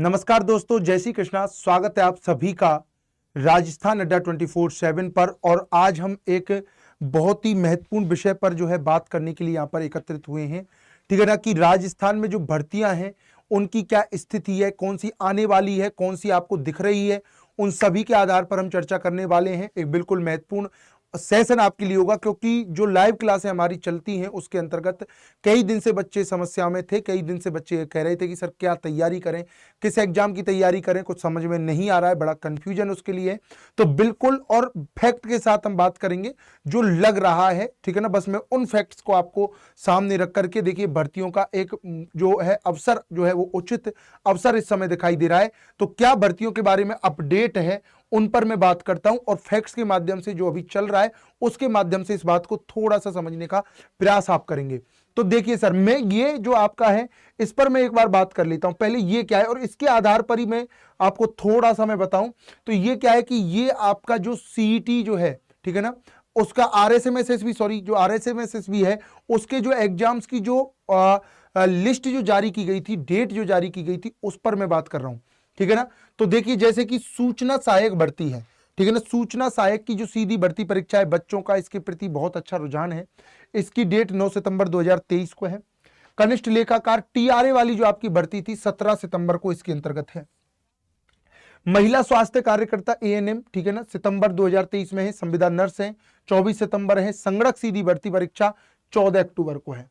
नमस्कार दोस्तों, जय श्री कृष्णा। स्वागत है आप सभी का राजस्थान अड्डा 24/7 पर। और आज हम एक बहुत ही महत्वपूर्ण विषय पर जो है बात करने के लिए यहाँ पर एकत्रित हुए हैं, ठीक है ना, कि राजस्थान में जो भर्तियां हैं उनकी क्या स्थिति है, कौन सी आने वाली है, कौन सी आपको दिख रही है, उन सभी के आधार पर हम चर्चा करने वाले हैं। एक बिल्कुल महत्वपूर्ण सेशन आपके लिए होगा, क्योंकि जो लाइव क्लासें हमारी चलती हैं उसके अंतर्गत कई दिन से बच्चे समस्या में थे। कई दिन से बच्चे कह रहे थे कि सर क्या तैयारी करें, किस एग्जाम की तैयारी करें, कुछ समझ में नहीं आ रहा है, बड़ा कंफ्यूजन उसके लिए। तो बिल्कुल और फैक्ट के साथ हम बात करेंगे जो लग रहा है, ठीक है ना। बस मैं उन फैक्ट्स को आपको सामने रख करके, देखिए भर्तियों का एक जो है अवसर जो है वो उचित अवसर इस समय दिखाई दे रहा है। तो क्या भर्तियों के बारे में अपडेट है उन पर मैं बात करता हूं, और फैक्ट्स के माध्यम से जो अभी चल रहा है उसके माध्यम से इस बात को थोड़ा सा समझने का प्रयास आप करेंगे। तो देखिए सर, मैं ये जो आपका है इस पर मैं एक बार बात कर लेता हूं। पहले ये क्या है और इसके आधार पर ही मैं आपको थोड़ा सा मैं बताऊं। तो ये क्या है कि ये आपका जो सीईटी जो है, ठीक है ना, उसका आरएसएमएसएसबी, सॉरी, जो आरएसएमएसएसबी है उसके जो एग्जाम्स की जो लिस्ट जो जारी की गई थी, डेट जो जारी की गई थी, उस पर मैं बात कर रहा हूं, ठीक है ना। तो देखिए जैसे कि सूचना सहायक भर्ती है, ठीक है ना, सूचना सहायक की जो सीधी भर्ती परीक्षा है बच्चों का, इसके प्रति बहुत अच्छा रुझान है। इसकी डेट 9 सितंबर 2023 को है। कनिष्ठ लेखाकार टीआरए वाली जो आपकी भर्ती थी 17 सितंबर को इसके अंतर्गत है। महिला स्वास्थ्य कार्यकर्ता एएनएम, ठीक है ना, सितंबर 2023 में है। संविदा नर्स है 24 सितंबर है। संगणक सीधी भर्ती परीक्षा 14 अक्टूबर को है।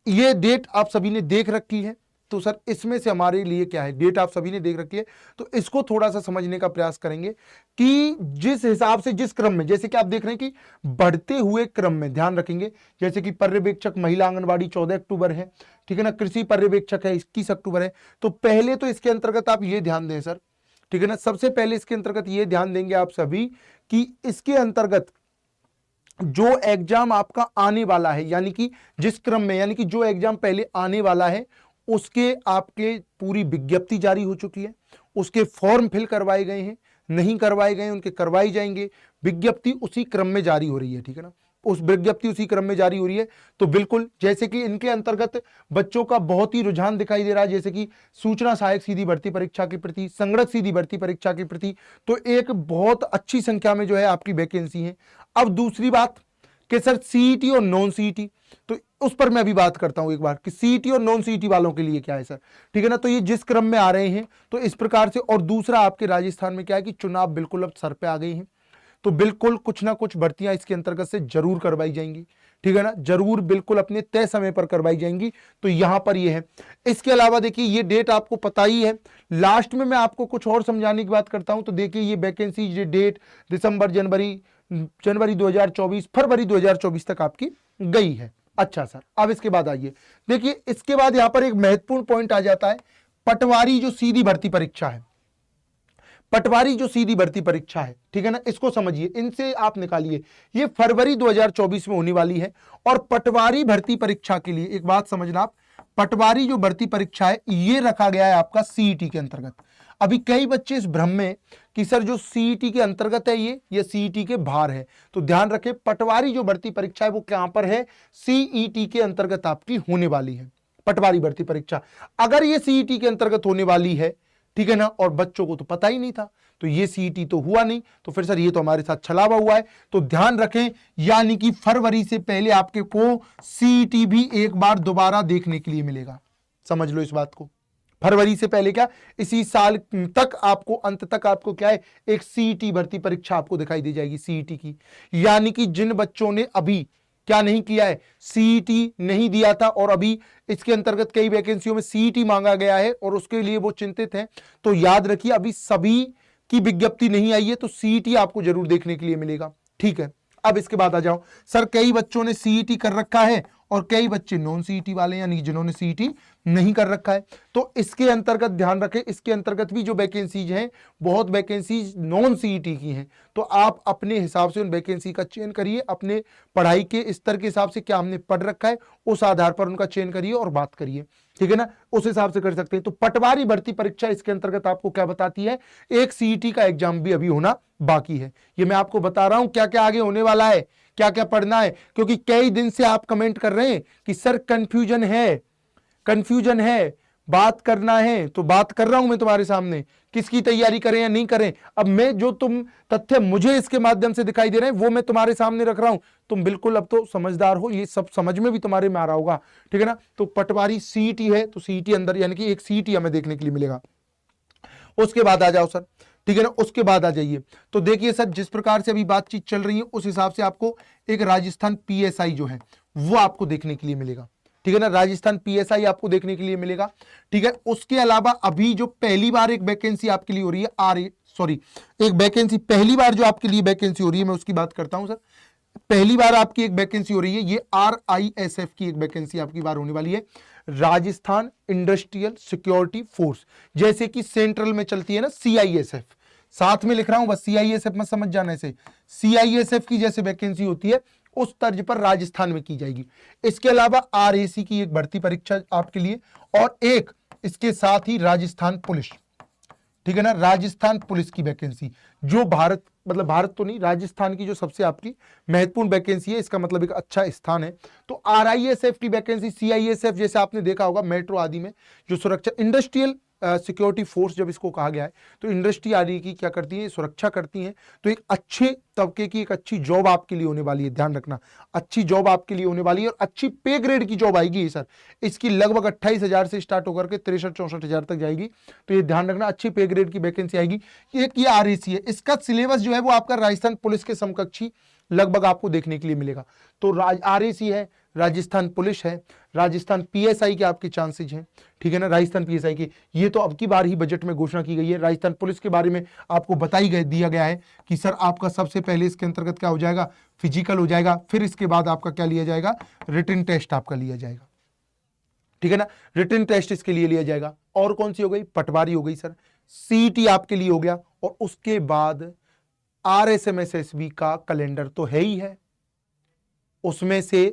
ये डेट आप सभी ने देख रखी है। तो सर इसमें से हमारे लिए क्या है, डेट आप सभी ने देख रखी है, तो इसको थोड़ा सा समझने का प्रयास करेंगे कि जिस हिसाब से, जिस क्रम में, जैसे कि आप देख रहे हैं कि बढ़ते हुए क्रम में ध्यान रखेंगे, जैसे कि पर्यवेक्षक महिला आंगनबाड़ी 14 अक्टूबर है, ठीक है ना, कृषि पर्यवेक्षक है 21 अक्टूबर है। तो पहले तो इसके अंतर्गत आप ये ध्यान दें सर, ठीक है ना, सबसे पहले इसके अंतर्गत ये ध्यान देंगे आप सभी कि इसके अंतर्गत जो एग्जाम आपका आने वाला है, यानी कि जिस क्रम में, यानी कि जो एग्जाम पहले आने वाला है उसके आपके पूरी विज्ञप्ति जारी हो चुकी है, उसके फॉर्म फिल करवाए गए हैं, नहीं करवाए गए उनके करवाई जाएंगे, विज्ञप्ति उसी क्रम में जारी हो रही है, ठीक है ना, उस विज्ञप्ति उसी क्रम में जारी हो रही है। तो बिल्कुल जैसे कि इनके अंतर्गत बच्चों का बहुत ही रुझान दिखाई दे रहा है, जैसे कि सूचना सहायक सीधी भर्ती परीक्षा के प्रति, संगणक सीधी भर्ती परीक्षा के प्रति, तो एक बहुत अच्छी संख्या में जो है आपकी वैकेंसी है। अब दूसरी बात कि सर सीईटी और नॉन सीईटी, तो उस पर मैं अभी बात करता हूं एक बार कि सीईटी और नॉन सीईटी वालों के लिए क्या है सर, ठीक है ना। तो ये जिस क्रम में आ रहे हैं तो इस प्रकार से। और दूसरा आपके राजस्थान में क्या है कि चुनाव बिल्कुल अब सर पे आ गई हैं, तो बिल्कुल कुछ ना कुछ भर्तियां इसके अंतर्गत से जरूर करवाई जाएंगी, ठीक है ना, जरूर बिल्कुल अपने तय समय पर करवाई जाएंगी। तो यहां पर ये है। इसके अलावा देखिए ये डेट आपको पता ही है। लास्ट में मैं आपको कुछ और समझाने की बात करता हूं। तो देखिए ये वैकेंसी ये डेट दिसंबर, जनवरी 2024, फरवरी 2024 तक आपकी गई है। अच्छा सर, अब इसके बाद आइए, देखिए इसके बाद यहां पर एक महत्वपूर्ण पॉइंट आ जाता है, पटवारी जो सीधी भर्ती परीक्षा है, पटवारी जो सीधी भर्ती परीक्षा है, ठीक है ना, इसको समझिए, इनसे आप निकालिए, ये फरवरी 2024 में होने वाली है। और पटवारी भर्ती परीक्षा के लिए एक बात समझना आप, पटवारी जो भर्ती परीक्षा है ये रखा गया है आपका सीईटी के अंतर्गत। अभी कई बच्चे इस भ्रम में कि सर जो सीईटी के अंतर्गत है ये सीईटी के बाहर है, तो ध्यान रखें पटवारी जो भर्ती परीक्षा है वो कहां पर है, सीईटी के अंतर्गत आपकी होने वाली है पटवारी भर्ती परीक्षा। अगर ये सीईटी के अंतर्गत होने वाली है, ठीक है ना, और बच्चों को तो पता ही नहीं था, तो ये सीईटी तो हुआ नहीं, तो फिर सर ये तो हमारे साथ छलावा हुआ है। तो ध्यान रखें, यानी कि फरवरी से पहले आपके को सीईटी भी एक बार दोबारा देखने के लिए मिलेगा, समझ लो इस बात को। फरवरी से पहले क्या, इसी साल तक आपको, अंत तक आपको क्या है, एक सीईटी भर्ती परीक्षा आपको दिखाई दे जाएगी सीईटी की। यानी कि जिन बच्चों ने अभी क्या नहीं किया है, सीईटी नहीं दिया था, और अभी इसके अंतर्गत कई वैकेंसियों में सीईटी मांगा गया है और उसके लिए वो चिंतित हैं, तो याद रखिए अभी सभी की विज्ञप्ति नहीं आई है, तो सीईटी आपको जरूर देखने के लिए मिलेगा, ठीक है। अब इसके बाद आ जाओ सर, कई बच्चों ने सीईटी कर रखा है और कई बच्चे नॉन सीईटी वाले, यानी जिन्होंने सीईटी नहीं कर रखा है, तो इसके अंतर्गत ध्यान रखें, इसके अंतर्गत भी जो वैकेंसीज हैं, बहुत वैकेंसीज नॉन सीईटी की हैं, तो आप अपने हिसाब से उन वैकेंसी का चयन करिए, अपने पढ़ाई के स्तर के हिसाब से, क्या हमने पढ़ रखा है उस आधार पर उनका चयन करिए और बात करिए, ठीक है ना, उस हिसाब से कर सकते हैं। तो पटवारी भर्ती परीक्षा इसके अंतर्गत आपको क्या बताती है, एक सीईटी का एग्जाम भी अभी होना बाकी है। ये मैं आपको बता रहा हूं क्या क्या आगे होने वाला है, क्या क्या पढ़ना है, क्योंकि कई दिन से आप कमेंट कर रहे हैं कि सर कंफ्यूजन है, बात करना है तो बात कर रहा हूं मैं तुम्हारे सामने, किसकी तैयारी करें या नहीं करें। अब मैं जो तुम तथ्य मुझे इसके माध्यम से दिखाई दे रहे हैं वो मैं तुम्हारे सामने रख रहा हूं। तुम बिल्कुल अब तो समझदार हो, ये सब समझ में भी तुम्हारे में आ रहा होगा, ठीक है ना। तो पटवारी सीईटी है, तो सीईटी अंदर यानी कि एक सीईटी हमें देखने के लिए मिलेगा। उसके बाद आ जाओ सर, ठीक है ना, उसके बाद आ जाइए। तो देखिए सर, जिस प्रकार से अभी बातचीत चल रही है उस हिसाब से आपको एक राजस्थान पीएसआई जो है वो आपको देखने के लिए मिलेगा, ठीक है ना। राजस्थान पीएसआई आपको देखने के लिए मिलेगा, ठीक है। उसके अलावा अभी जो पहली बार एक वैकेंसी आपके लिए हो रही है एक वैकेंसी पहली बार जो आपके लिए वैकेंसी हो रही है, मैं उसकी बात करता हूं सर। पहली बार आपकी एक वैकेंसी हो रही है, ये RISF की एक वैकेंसी आपकी बार होने वाली है, राजस्थान इंडस्ट्रियल सिक्योरिटी फोर्स। जैसे कि सेंट्रल में चलती है ना CISF, साथ में लिख रहा हूं बस, CISF मत समझ जाना ऐसे, CISF की जैसे वैकेंसी होती है उस तर्ज पर राजस्थान में की जाएगी। इसके अलावा RAC की एक भर्ती परीक्षा आपके लिए, और एक इसके साथ ही राजस्थान पुलिस, ठीक है ना, राजस्थान पुलिस की वैकेंसी, जो भारत मतलब भारत तो नहीं, राजस्थान की जो सबसे आपकी महत्वपूर्ण वैकेंसी है, इसका मतलब एक अच्छा स्थान है। तो RISF की वैकेंसी, CISF जैसे आपने देखा होगा मेट्रो आदि में जो सुरक्षा इंडस्ट्रियल सिक्योरिटी फोर्स जब इसको कहा गया है, तो इंडस्ट्री आदि की क्या करती है, सुरक्षा करती है। तो एक अच्छे तबके की एक अच्छी जॉब आपके लिए होने वाली है, ध्यान रखना, अच्छी जॉब आपके लिए होने वाली है और अच्छी पे ग्रेड की जॉब आएगी सर। इसकी लगभग 28,000 से स्टार्ट होकर के 63-64,000 तक जाएगी। तो ये ध्यान रखना, अच्छी पे ग्रेड की वैकेंसी आएगी। एक ये RAC है, इसका सिलेबस जो है वो आपका राजस्थान पुलिस के समकक्षी लगभग आपको देखने के लिए मिलेगा। तो RAC है, राजस्थान पुलिस है, राजस्थान PSI के आपके चांसेज हैं, ठीक है ना, राजस्थान PSI के। ये तो अब की बार ही बजट में घोषणा की गई है। राजस्थान पुलिस के बारे में आपको दिया गया है कि सर आपका सबसे पहले इसके अंतर्गत क्या हो जाएगा, फिजिकल हो जाएगा, फिर इसके बाद आपका क्या लिया जाएगा, रिटन टेस्ट आपका लिया जाएगा, ठीक है ना, रिटन टेस्ट इसके लिए लिया जाएगा। और कौन सी हो गई, पटवारी हो गई सर, CET आपके लिए हो गया, और उसके बाद RSMSSB का कैलेंडर तो है ही है, उसमें से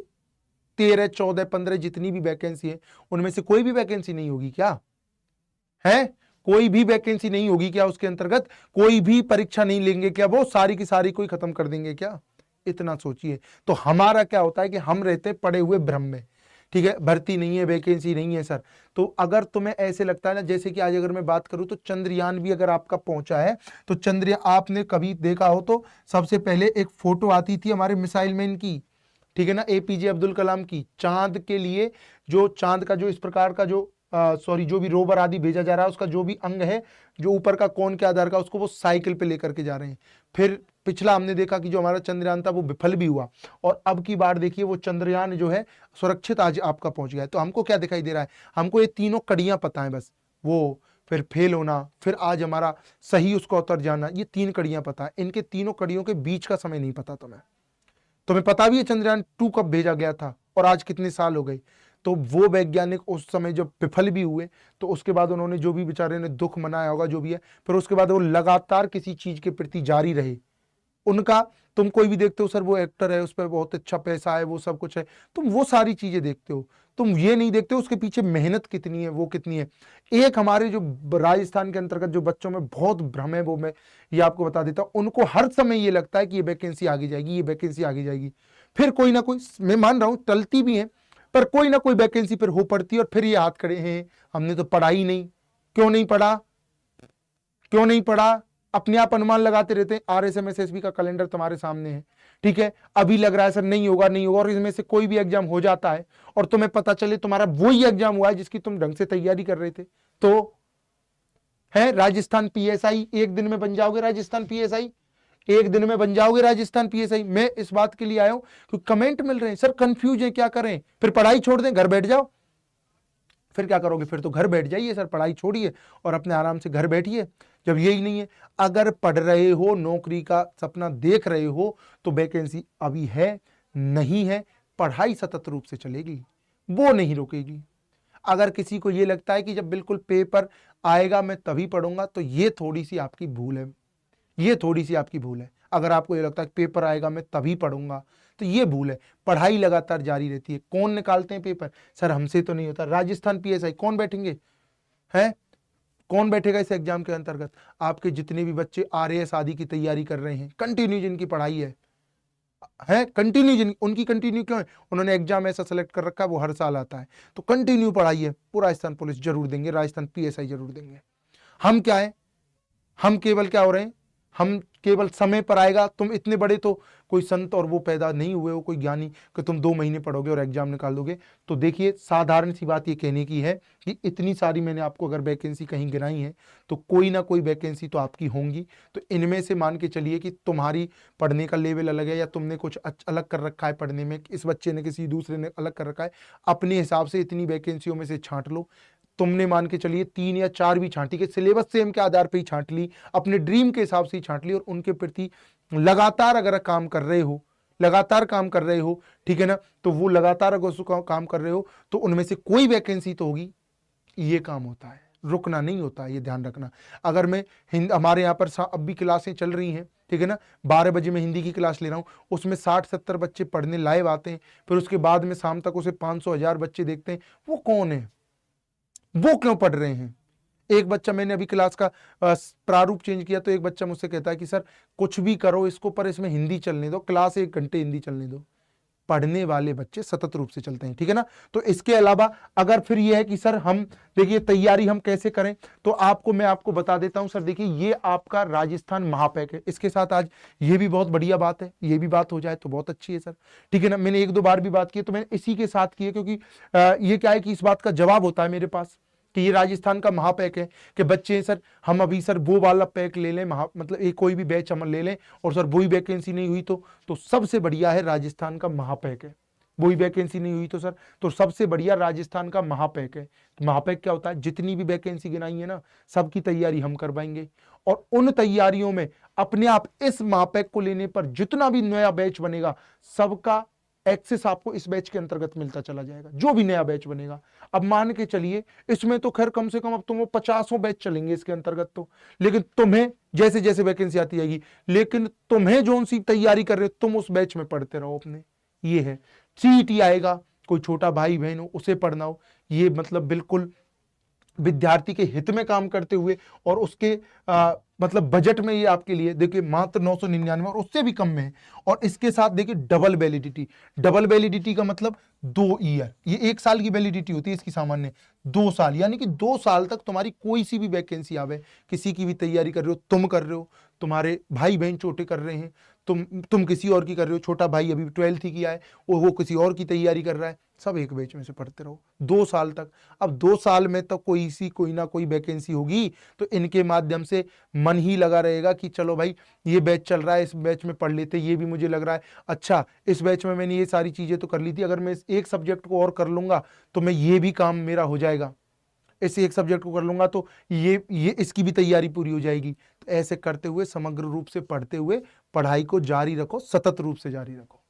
13, 14, 15 जितनी भी वैकेंसी है उनमें से कोई भी वैकेंसी नहीं होगी क्या, है कोई भी वैकेंसी नहीं होगी क्या, उसके अंतर्गत कोई भी परीक्षा नहीं लेंगे क्या, वो सारी की सारी कोई खत्म कर देंगे क्या, इतना सोचिए। तो हमारा क्या होता है कि हम रहते पड़े हुए भ्रम में, ठीक है, भर्ती नहीं है, वैकेंसी नहीं है सर। तो अगर तुम्हें ऐसे लगता है ना, जैसे कि आज अगर मैं बात करूं तो चंद्रयान भी अगर आपका पहुंचा है, तो चंद्रयान आपने कभी देखा हो तो सबसे पहले एक फोटो आती थी हमारे मिसाइल मैन की, ठीक है ना, APJ अब्दुल कलाम की, चांद के लिए जो चांद का जो इस प्रकार का जो जो भी रोवर आदि भेजा जा रहा है, उसका जो भी अंग है जो ऊपर का कोन के आधार का, उसको वो साइकिल पे लेकर के जा रहे हैं। फिर पिछला हमने देखा कि जो हमारा चंद्रयान था वो विफल भी हुआ, और अब की बार देखिए वो चंद्रयान जो है सुरक्षित आज आपका पहुंच गया है। तो हमको क्या दिखाई दे रहा है, हमको ये तीनों कड़ियां पता है बस, वो फिर फेल होना, फिर आज हमारा सही उसको उतर जाना, ये 3 कड़ियां पता है। इनके तीनों कड़ियों के बीच का समय नहीं पता तुम्हें पता भी है चंद्रयान 2 कब भेजा गया था और आज कितने साल हो गए। तो वो वैज्ञानिक उस समय जब विफल भी हुए, तो उसके बाद उन्होंने जो भी बेचारे ने दुख मनाया होगा जो भी है, फिर उसके बाद वो लगातार किसी चीज के प्रति जारी रहे। उनका तुम कोई भी देखते हो सर, वो एक्टर है, उस पर बहुत अच्छा पैसा है, वो सब कुछ है, तुम वो सारी चीजें देखते हो, तुम ये नहीं देखते हो उसके पीछे मेहनत कितनी है, वो कितनी है। एक हमारे जो राजस्थान के अंतर्गत जो बच्चों में बहुत भ्रम है, वो मैं ये आपको बता देता हूं, उनको हर समय ये लगता है कि ये वैकेंसी आगे जाएगी, ये वैकेंसी आगे जाएगी, फिर कोई ना कोई, मैं मान रहा हूं टलती भी है, पर कोई ना कोई वैकेंसी फिर हो पड़ती है, और फिर ये हाथ खड़े हैं, हमने तो पढ़ा ही नहीं। क्यों नहीं पढ़ा, क्यों नहीं पढ़ा, अपने आप अनुमान लगाते रहते हैं। RSMSSB का कैलेंडर तुम्हारे सामने है, ठीक है, अभी लग रहा है सर नहीं होगा नहीं होगा, और इसमें से कोई भी एग्जाम हो जाता है और तुम्हें पता चले तुम्हारा वही एग्जाम हुआ है जिसकी तुम ढंग से तैयारी कर रहे थे, तो है राजस्थान PSI एक दिन में बन जाओगे, राजस्थान PSI एक दिन में बन जाओगे, राजस्थान PSI। मैं इस बात के लिए आया हूं क्योंकि कमेंट मिल रहे हैं सर कंफ्यूज है, क्या करें, फिर पढ़ाई छोड़ दें, घर बैठ जाओ, फिर क्या करोगे, फिर तो घर बैठ जाइए सर, पढ़ाई छोड़िए और अपने आराम से घर बैठिए, जब यही नहीं है। अगर पढ़ रहे हो, नौकरी का सपना देख रहे हो, तो वैकेंसी अभी है नहीं है, पढ़ाई सतत रूप से चलेगी, वो नहीं रुकेगी। अगर किसी को ये लगता है कि जब बिल्कुल पेपर आएगा मैं तभी पढ़ूंगा, तो ये थोड़ी सी आपकी भूल है, ये थोड़ी सी आपकी भूल है। अगर आपको ये लगता है कि पेपर आएगा मैं तभी पढ़ूंगा, तो ये भूल है। पढ़ाई लगातार जारी रहती है। कौन निकालते हैं पेपर, सर हमसे तो नहीं होता। राजस्थान PSI कौन बैठेंगे, हैं कौन बैठेगा इस एग्जाम के अंतर्गत, आपके जितने भी बच्चे RAS आदि की तैयारी कर रहे हैं, कंटिन्यू जिनकी पढ़ाई है, है कंटिन्यू, उनकी कंटिन्यू क्यों है, उन्होंने एग्जाम ऐसा सेलेक्ट कर रखा है, वो हर साल आता है, तो कंटिन्यू पढ़ाई है, पूरा राजस्थान पुलिस जरूर देंगे, राजस्थान पीएसआई जरूर देंगे। हम क्या है, हम केवल क्या हो रहे हैं, हम केवल समय पर आएगा, तुम इतने बड़े तो कोई संत और वो पैदा नहीं हुए हो, कोई ज्ञानी कि तुम 2 महीने पढ़ोगे और एग्जाम निकाल दोगे। तो देखिए साधारण सी बात ये कहने की है कि इतनी सारी मैंने आपको अगर वैकेंसी कहीं गिनाई है तो कोई ना कोई वैकेंसी तो आपकी होंगी। तो इनमें से मान के चलिए कि तुम्हारी पढ़ने का लेवल अलग है या तुमने कुछ अलग कर रखा है पढ़ने में, इस बच्चे ने किसी दूसरे ने अलग कर रखा है, अपने हिसाब से इतनी वैकेंसियों में से छांट लो। तुमने मान के चलिए 3 या 4 भी छांटी के सिलेबस सेम के आधार पे ही छांट ली, अपने ड्रीम के हिसाब से ही छांट ली, और उनके प्रति लगातार अगर काम कर रहे हो, लगातार काम कर रहे हो, ठीक है ना, तो वो लगातार अगर उसको काम कर रहे हो तो उनमें से कोई वैकेंसी तो होगी। ये काम होता है, रुकना नहीं होता है, ये ध्यान रखना। अगर मैं हमारे यहाँ पर अब भी क्लासें चल रही हैं, ठीक है ना, 12 बजे मैं हिंदी की क्लास ले रहा हूँ, उसमें 60-70 बच्चे पढ़ने लाइव आते हैं, फिर उसके बाद में शाम तक उसे 500-1000 बच्चे देखते हैं। वो कौन है, वो क्यों पढ़ रहे हैं। एक बच्चा, मैंने अभी क्लास का प्रारूप चेंज किया तो एक बच्चा मुझसे कहता है कि सर कुछ भी करो इसको, पर इसमें हिंदी चलने दो, क्लास 1 घंटे हिंदी चलने दो। पढ़ने वाले बच्चे सतत रूप से चलते हैं, ठीक है ना। तो इसके अलावा अगर फिर ये है कि सर हम देखिए तैयारी हम कैसे करें, तो मैं आपको बता देता हूं। सर देखिए ये आपका राजस्थान महापैक है, इसके साथ आज ये भी बहुत बढ़िया बात है, ये भी बात हो जाए तो बहुत अच्छी है सर, ठीक है ना। मैंने 1-2 बार भी बात की तो मैंने इसी के साथ की है, क्योंकि ये क्या है कि इस बात का जवाब होता है मेरे पास कि ये राजस्थान का महापैक है कि बच्चे सर हम अभी सर वो वाला पैक ले लें, मतलब एक कोई भी बैच हम ले लें और सर वही वैकेंसी नहीं हुई तो सबसे बढ़िया है राजस्थान का महापैक है। वही वैकेंसी नहीं हुई तो सर तो सबसे बढ़िया राजस्थान का महापैक है। तो महापैक क्या होता है, जितनी भी वैकेंसी गिनाई है ना सबकी तैयारी हम करवाएंगे, और उन तैयारियों में अपने आप इस महापैक को लेने पर जितना भी नया बैच बनेगा सबका एक्सेस आपको इस बैच के अंतर्गत मिलता चला जाएगा, जो भी नया बैच बनेगा। अब मान के चलिए इसमें तो खैर कम से कम अब तुम 50 बैच चलेंगे इसके अंतर्गत तो, लेकिन तुम्हें जैसे जैसे वैकेंसी आती जाएगी, लेकिन तुम्हें जो सी तैयारी कर रहे हो तुम उस बैच में पढ़ते रहो अपने। ये है सीईटी आएगा, कोई छोटा भाई बहन हो उसे पढ़ना हो, ये मतलब बिल्कुल विद्यार्थी के हित में काम करते हुए, और उसके मतलब बजट में ये आपके लिए देखिए मात्र 999 और उससे भी कम में है। और इसके साथ देखिए डबल वैलिडिटी, डबल वैलिडिटी का मतलब 2 ईयर, ये 1 साल की वैलिडिटी होती है इसकी सामान्य, 2 साल, यानी कि 2 साल तक तुम्हारी कोई सी भी वैकेंसी आवे, किसी की भी तैयारी कर रहे हो, तुम कर रहे हो, तुम्हारे भाई बहन छोटे कर रहे हैं, तुम किसी और की कर रहे हो, छोटा भाई अभी 12th ही किया है वो किसी और की तैयारी कर रहा है, सब एक बैच में से पढ़ते रहो 2 साल तक। अब 2 साल में तो कोई ना कोई वैकेंसी होगी, तो इनके माध्यम से मन ही लगा रहेगा कि चलो भाई ये बैच चल रहा है, इस बैच में पढ़ लेते, ये भी मुझे लग रहा है अच्छा, इस बैच में मैंने ये सारी चीजें तो कर ली थी, अगर मैं इस एक सब्जेक्ट को और कर लूंगा तो मैं ये भी काम मेरा हो जाएगा, इस एक सब्जेक्ट को कर लूंगा तो ये इसकी भी तैयारी पूरी हो जाएगी। तो ऐसे करते हुए समग्र रूप से पढ़ते हुए पढ़ाई को जारी रखो, सतत रूप से जारी रखो,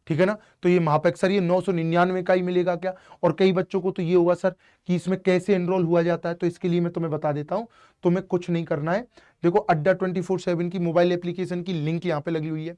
ठीक है ना। तो ये महापैक सर ये 999 का ही मिलेगा क्या, और कई बच्चों को तो ये होगा सर कि इसमें कैसे एनरोल हुआ जाता है, तो इसके लिए मैं तुम्हें बता देता हूं। तुम्हें कुछ नहीं करना है, देखो अड्डा 24/7 की मोबाइल एप्लीकेशन की लिंक यहाँ पे लगी हुई है,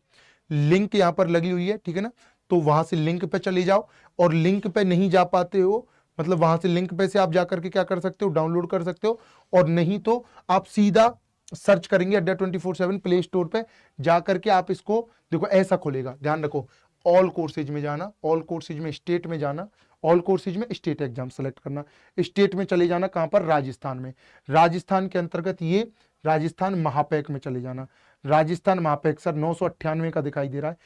लिंक यहाँ पर लगी हुई है, ठीक है ना। तो वहां से लिंक पे चले जाओ, और लिंक पे नहीं जा पाते हो मतलब वहां से लिंक पे से आप जाकर के क्या कर सकते हो, डाउनलोड कर सकते हो, और नहीं तो आप सीधा सर्च करेंगे अड्डा 24/7 प्ले स्टोर पे जाकर के आप इसको देखो ऐसा खुलेगा, ध्यान रखो ऑल कोर्सेज में जाना, ऑल कोर्सेज में स्टेट में जाना, ऑल कोर्सेज में स्टेट एग्जाम सेलेक्ट करना, स्टेट में चले जाना कहां पर, राजस्थान में, राजस्थान के अंतर्गत ये राजस्थान महापैक में चले जाना। राजस्थान महापैक सर 998 का दिखाई दे रहा है,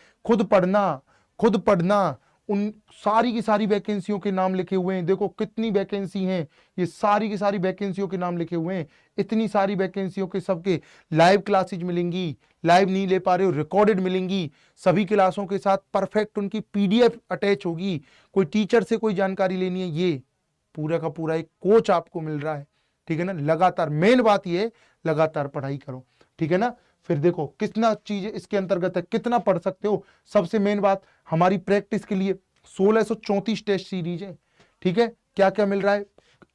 खुद पढ़ना उन सारी की सारी वैकेंसियों के नाम लिखे हुए हैं, देखो कितनी वैकेंसी हैं, ये सारी की सारी वैकेंसियों के नाम लिखे हुए हैं, इतनी सारी वैकेंसियों के सबके लाइव क्लासेज मिलेंगी, लाइव नहीं ले पा रहे हो रिकॉर्डेड मिलेंगी, सभी क्लासों के साथ परफेक्ट उनकी पीडीएफ अटैच होगी, कोई टीचर से कोई जानकारी लेनी है, ये पूरा का पूरा एक कोच आपको मिल रहा है, ठीक है ना। लगातार मेन बात ये लगातार पढ़ाई करो, ठीक है ना। फिर देखो कितना चीज इसके अंतर्गत है, कितना पढ़ सकते हो, सबसे मेन बात हमारी प्रैक्टिस के लिए 1634 टेस्ट सीरीज है, ठीक है। क्या क्या मिल रहा है,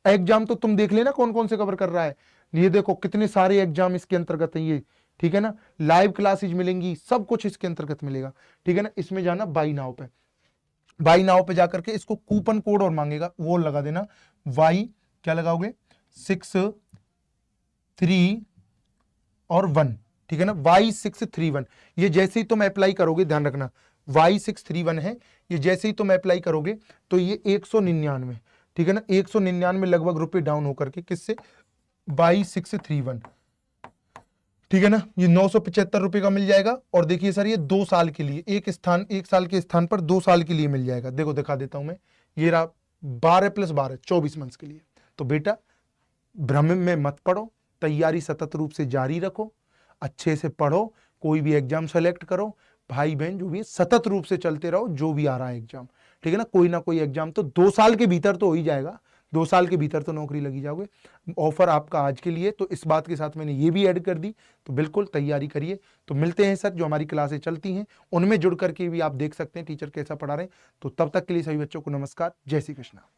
एग्जाम तो तुम देख लेना कौन कौन से कवर कर रहा है, ये देखो कितने सारे एग्जाम इसके अंतर्गत है ये, ठीक है ना। लाइव क्लासेज मिलेंगी, सब कुछ इसके अंतर्गत मिलेगा, ठीक है ना। इसमें जाना बाई नाउ पे, बाई नाउ पे जाकर के इसको कूपन कोड और मांगेगा, वो लगा देना, वाई क्या लगाओगे 6 3 और 1, ठीक ठीक है ना, Y631। ये जैसे ही तुम अप्लाई करोगे, ध्यान रखना Y631 है, ये जैसे ही तुम अप्लाई करोगे तो ये 199, ठीक है ना, 199 लगभग रुपए डाउन होकर के किससे, Y631, ठीक है ना, ये 975 रुपए का मिल जाएगा। और देखिए सर ये 2 साल के लिए, एक साल के स्थान पर 2 साल के लिए मिल जाएगा। देखो दिखा देता हूं मैं, ये रहा 12 + 12 24 मंथ्स के लिए। तो बेटा भ्रम में मत पड़ो, तैयारी सतत रूप से जारी रखो, अच्छे से पढ़ो, कोई भी एग्जाम सेलेक्ट करो, भाई बहन जो भी है सतत रूप से चलते रहो, जो भी आ रहा है एग्जाम, ठीक है ना, कोई ना कोई एग्जाम तो 2 साल के भीतर तो हो ही जाएगा, 2 साल के भीतर तो नौकरी लगी जाओगे। ऑफर आपका आज के लिए, तो इस बात के साथ मैंने ये भी ऐड कर दी, तो बिल्कुल तैयारी करिए। तो मिलते हैं सर, जो हमारी क्लासें चलती हैं उनमें जुड़ करके भी आप देख सकते हैं टीचर कैसा पढ़ा रहे हैं। तो तब तक के लिए सभी बच्चों को नमस्कार, जय श्री कृष्णा।